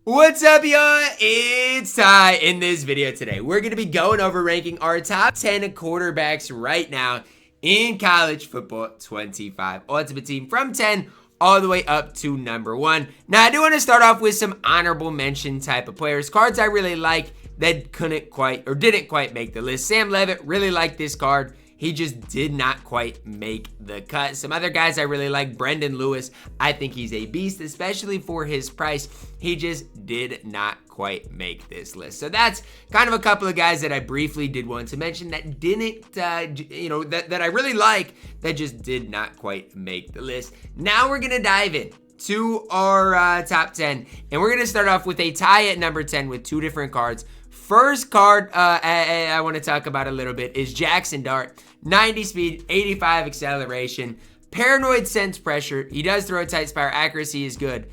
What's up, y'all? It's Ty. In this video today, we're going to be going over ranking our top 10 quarterbacks right now in college football 25 Ultimate Team from 10 all the way up to number 1. Now, I do want to start off with some honorable mention type of players. Cards I really like that didn't quite make the list. Sam Levitt, really like this card. He just did not quite make the cut. Some other guys I really like, Brendan Lewis. I think he's a beast, especially for his price. He just did not quite make this list. So that's kind of a couple of guys that I briefly did want to mention that didn't, that I really like that just did not quite make the list. Now we're going to dive in to our top 10. And we're going to start off with a tie at number 10 with two different cards. First card I want to talk about a little bit is Jackson Dart. 90 speed, 85 acceleration, paranoid sense pressure. He does throw a tight spiral. Accuracy is good.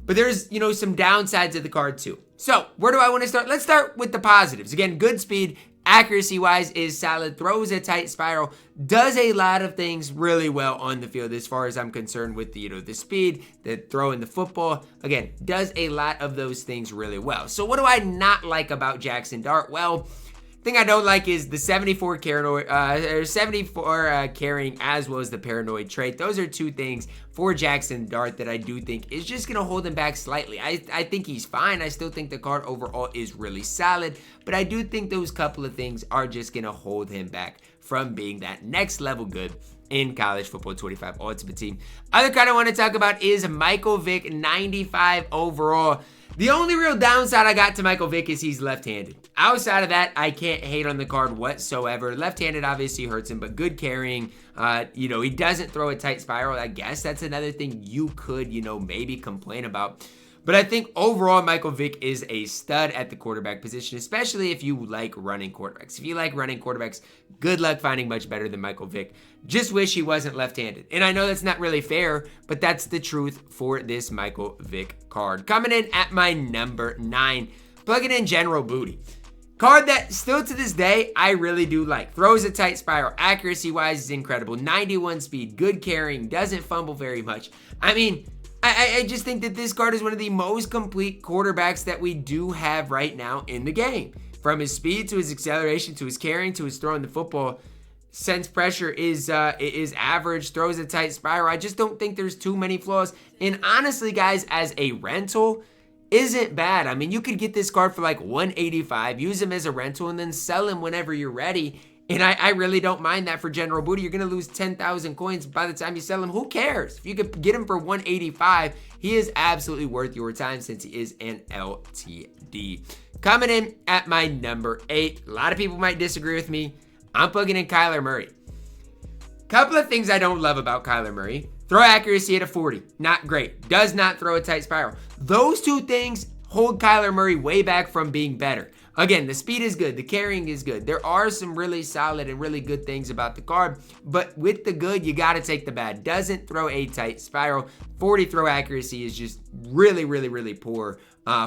But there's, some downsides of the card too. So where do I want to start? Let's start with the positives. Again, good speed. Accuracy-wise is solid. Throws a tight spiral. Does a lot of things really well on the field as far as I'm concerned with the speed, the throwing the football. Again, does a lot of those things really well. So what do I not like about Jackson Dart? Well, the thing I don't like is the 74 carrying as well as the paranoid trait. Those are two things for Jackson Dart that I do think is just going to hold him back slightly. I think he's fine. I still think the card overall is really solid, but I do think those couple of things are just going to hold him back from being that next level good in college football 25 Ultimate Team. Other card I want to talk about is Michael Vick, 95 overall. The only real downside I got to Michael Vick is he's left-handed. Outside of that, I can't hate on the card whatsoever. Left-handed obviously hurts him, but good carrying. He doesn't throw a tight spiral. I guess that's another thing you could, maybe complain about. But I think overall, Michael Vick is a stud at the quarterback position, especially if you like running quarterbacks. If you like running quarterbacks, good luck finding much better than Michael Vick. Just wish he wasn't left-handed. And I know that's not really fair, but that's the truth for this Michael Vick card. Coming in at my number 9, plugging in General Booty. Card that still to this day, I really do like. Throws a tight spiral. Accuracy-wise is incredible. 91 speed, good carrying, doesn't fumble very much. I just think that this card is one of the most complete quarterbacks that we do have right now in the game. From his speed to his acceleration to his carrying to his throwing the football, sense pressure is average, throws a tight spiral. I just don't think there's too many flaws. And honestly, guys, as a rental, isn't bad. You could get this card for like $185, use him as a rental, and then sell him whenever you're ready. And I really don't mind that for General Booty. You're going to lose 10,000 coins by the time you sell him. Who cares? If you could get him for $185, he is absolutely worth your time since he is an LTD. Coming in at my number 8. A lot of people might disagree with me. I'm plugging in Kyler Murray. Couple of things I don't love about Kyler Murray. Throw accuracy at a 40. Not great. Does not throw a tight spiral. Those two things hold Kyler Murray way back from being better. Again, the speed is good. The carrying is good. There are some really solid and really good things about the card, but with the good, you got to take the bad. Doesn't throw a tight spiral. 40 throw accuracy is just really, really, really poor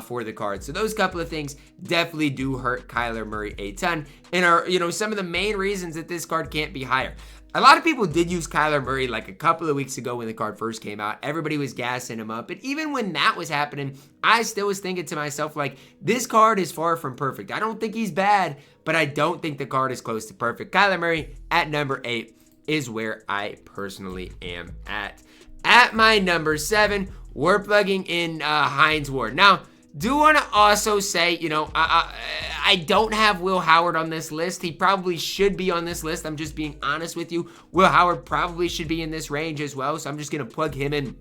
for the card. So those couple of things definitely do hurt Kyler Murray a ton and are, some of the main reasons that this card can't be higher. A lot of people did use Kyler Murray like a couple of weeks ago when the card first came out. Everybody was gassing him up. And even when that was happening, I still was thinking to myself, like, this card is far from perfect. I don't think he's bad, but I don't think the card is close to perfect. Kyler Murray at number 8 is where I personally am at. At my number 7, we're plugging in Hines Ward. Now, do want to also say, I don't have Will Howard on this list. He probably should be on this list. I'm just being honest with you. Will Howard probably should be in this range as well. So I'm just going to plug him in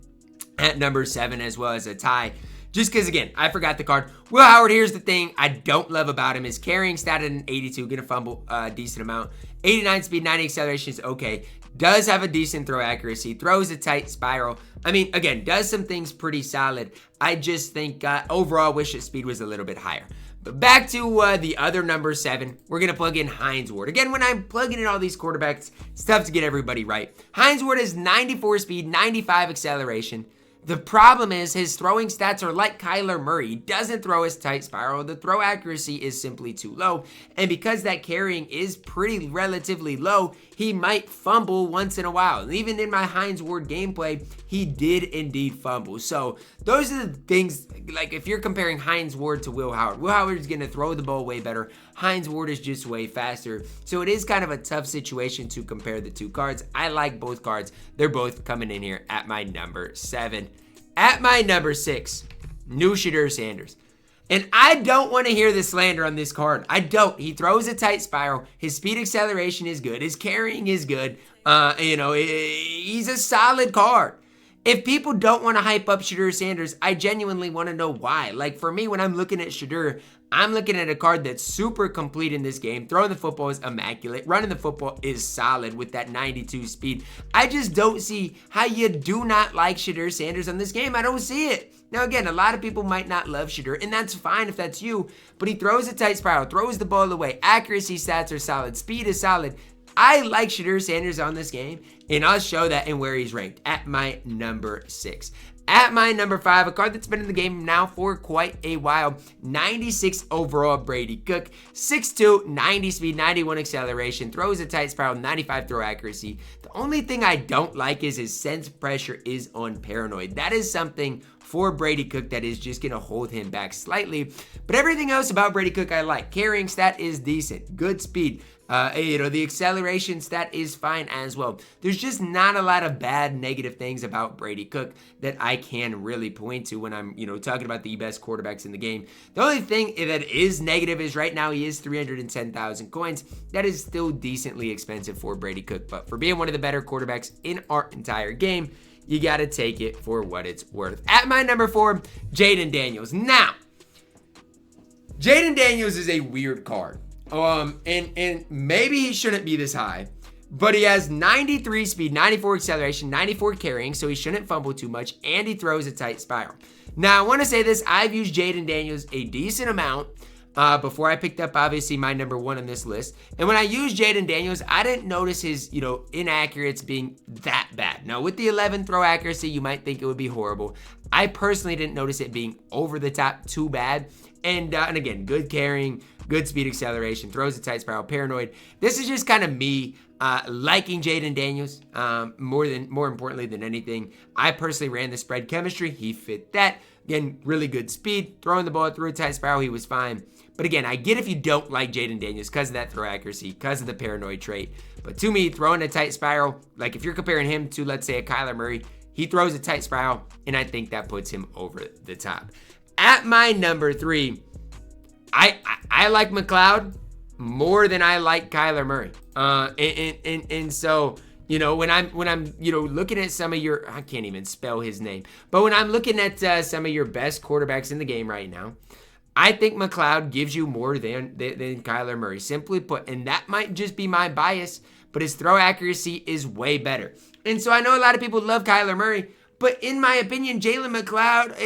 at number 7 as well as a tie. Just because, again, I forgot the card. Will Howard, here's the thing I don't love about him. His carrying stat at an 82. Going to fumble a decent amount. 89 speed, 90 acceleration is okay. Does have a decent throw accuracy. Throws a tight spiral. Again, does some things pretty solid. I just think overall wish his speed was a little bit higher. But back to the other number 7, we're going to plug in Hines Ward. Again, when I'm plugging in all these quarterbacks, it's tough to get everybody right. Hines Ward is 94 speed, 95 acceleration. The problem is his throwing stats are like Kyler Murray. He doesn't throw his tight spiral. The throw accuracy is simply too low. And because that carrying is pretty relatively low, he might fumble once in a while. And even in my Hines Ward gameplay, he did indeed fumble. So those are the things, like if you're comparing Hines Ward to Will Howard is going to throw the ball way better. Hines Ward is just way faster. So it is kind of a tough situation to compare the two cards. I like both cards. They're both coming in here at my number 7. At my number 6, new Shedeur Sanders. And I don't want to hear the slander on this card. I don't. He throws a tight spiral. His speed acceleration is good. His carrying is good. He's a solid card. If people don't want to hype up Shedeur Sanders, I genuinely want to know why. Like for me, when I'm looking at Shedeur, I'm looking at a card that's super complete in this game. Throwing the football is immaculate. Running the football is solid with that 92 speed. I just don't see how you do not like Shedeur Sanders on this game. I don't see it. Now, again, a lot of people might not love Shedeur, and that's fine if that's you, but he throws a tight spiral, throws the ball away. Accuracy stats are solid. Speed is solid. I like Shedeur Sanders on this game, and I'll show that in where he's ranked at my number 6. At my number 5, a card that's been in the game now for quite a while, 96 overall Brady Cook, 6'2", 90 speed, 91 acceleration, throws a tight spiral, 95 throw accuracy. The only thing I don't like is his sense pressure is on paranoid. That is something for Brady Cook that is just going to hold him back slightly. But everything else about Brady Cook I like. Carrying stat is decent. Good speed. The acceleration stat is fine as well. There's just not a lot of bad negative things about Brady Cook that I can really point to when I'm, talking about the best quarterbacks in the game. The only thing that is negative is right now he is 310,000 coins. That is still decently expensive for Brady Cook, but for being one of the better quarterbacks in our entire game, you got to take it for what it's worth. At my number 4, Jayden Daniels. Now, Jayden Daniels is a weird card. And maybe he shouldn't be this high, but he has 93 speed, 94 acceleration, 94 carrying, so he shouldn't fumble too much, and he throws a tight spiral. Now, I want to say this. I've used Jayden Daniels a decent amount before I picked up, obviously, my number 1 on this list. And when I used Jayden Daniels, I didn't notice his, inaccurates being that bad. Now, with the 11 throw accuracy, you might think it would be horrible. I personally didn't notice it being over the top too bad. And again, good carrying, good speed acceleration, throws a tight spiral, paranoid. This is just kind of me liking Jayden Daniels more importantly than anything. I personally ran the spread chemistry. He fit that. Again, really good speed, throwing the ball through a tight spiral. He was fine. But again, I get if you don't like Jayden Daniels because of that throw accuracy, because of the paranoid trait. But to me, throwing a tight spiral, like if you're comparing him to, let's say, a Kyler Murray, he throws a tight spiral, and I think that puts him over the top. At my number 3, I like McLeod more than I like Kyler Murray. And so, when I'm looking at some of your, I can't even spell his name, but when I'm looking at some of your best quarterbacks in the game right now, I think McLeod gives you more than Kyler Murray, simply put, and that might just be my bias, but his throw accuracy is way better. And so I know a lot of people love Kyler Murray, but in my opinion, Jordan McLeod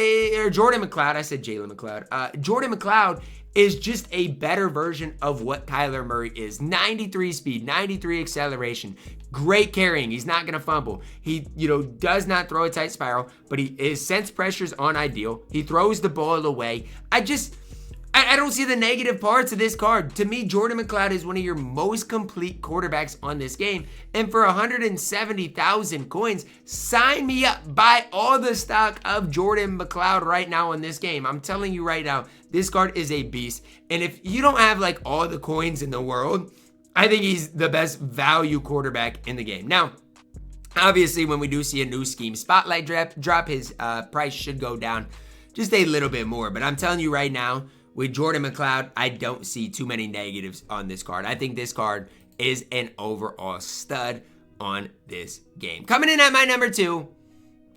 is just a better version of what Kyler Murray is. 93 speed, 93 acceleration, great carrying. He's not going to fumble. He, does not throw a tight spiral, but his sense pressure's on ideal. He throws the ball away. I don't see the negative parts of this card. To me, Jordan McLeod is one of your most complete quarterbacks on this game. And for 170,000 coins, sign me up. Buy all the stock of Jordan McLeod right now on this game. I'm telling you right now, this card is a beast. And if you don't have like all the coins in the world, I think he's the best value quarterback in the game. Now, obviously, when we do see a new scheme spotlight drop, his price should go down just a little bit more. But I'm telling you right now, with Jordan McLeod, I don't see too many negatives on this card. I think this card is an overall stud on this game. Coming in at my number 2,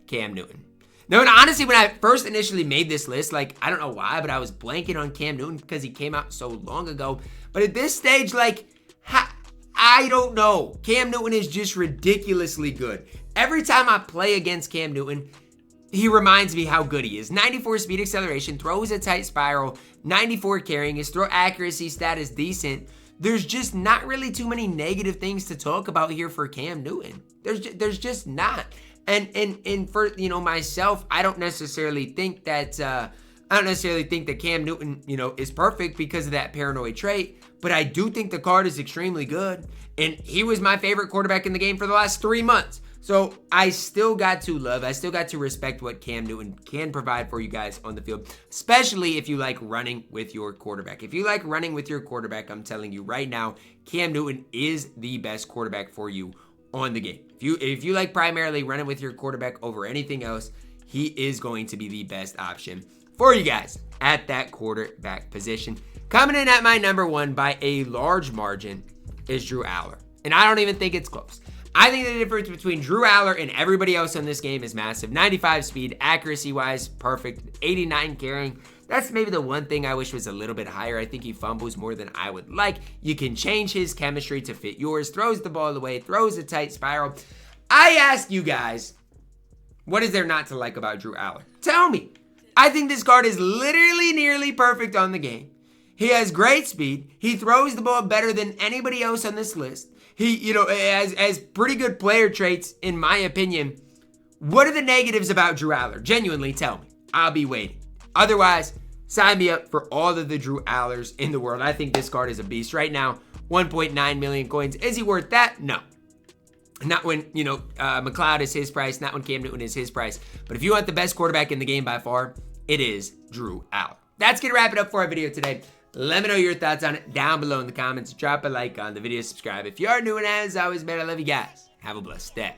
Cam Newton. Now, and honestly, when I first initially made this list, I don't know why, but I was blanking on Cam Newton because he came out so long ago. But at this stage, I don't know. Cam Newton is just ridiculously good. Every time I play against Cam Newton, he reminds me how good he is. 94 speed acceleration, throws a tight spiral, 94 carrying. His throw accuracy stat is decent. There's just not really too many negative things to talk about here for Cam Newton. There's just not. And for, you know, myself, I don't necessarily think that Cam Newton, you know, is perfect because of that paranoid trait, but I do think the card is extremely good, and he was my favorite quarterback in the game for the last 3 months. So I still got to respect what Cam Newton can provide for you guys on the field, especially if you like running with your quarterback. If you like running with your quarterback, I'm telling you right now, Cam Newton is the best quarterback for you on the game. If you like primarily running with your quarterback over anything else, he is going to be the best option for you guys at that quarterback position. Coming in at my number 1 by a large margin is Drew Aller, and I don't even think it's close. I think the difference between Drew Aller and everybody else in this game is massive. 95 speed, accuracy-wise, perfect. 89 carrying. That's maybe the one thing I wish was a little bit higher. I think he fumbles more than I would like. You can change his chemistry to fit yours. Throws the ball away. Throws a tight spiral. I ask you guys, what is there not to like about Drew Aller? Tell me. I think this card is literally nearly perfect on the game. He has great speed. He throws the ball better than anybody else on this list. He, you know, has pretty good player traits, in my opinion. What are the negatives about Drew Aller? Genuinely, tell me. I'll be waiting. Otherwise, sign me up for all of the Drew Allers in the world. I think this card is a beast. Right now, 1.9 million coins. Is he worth that? No. Not when, you know, McLeod is his price. Not when Cam Newton is his price. But if you want the best quarterback in the game by far, it is Drew Aller. That's going to wrap it up for our video today. Let me know your thoughts on it down below in the comments. Drop a like on the video, subscribe if you are new, and as always, man, I love you guys. Have a blessed day.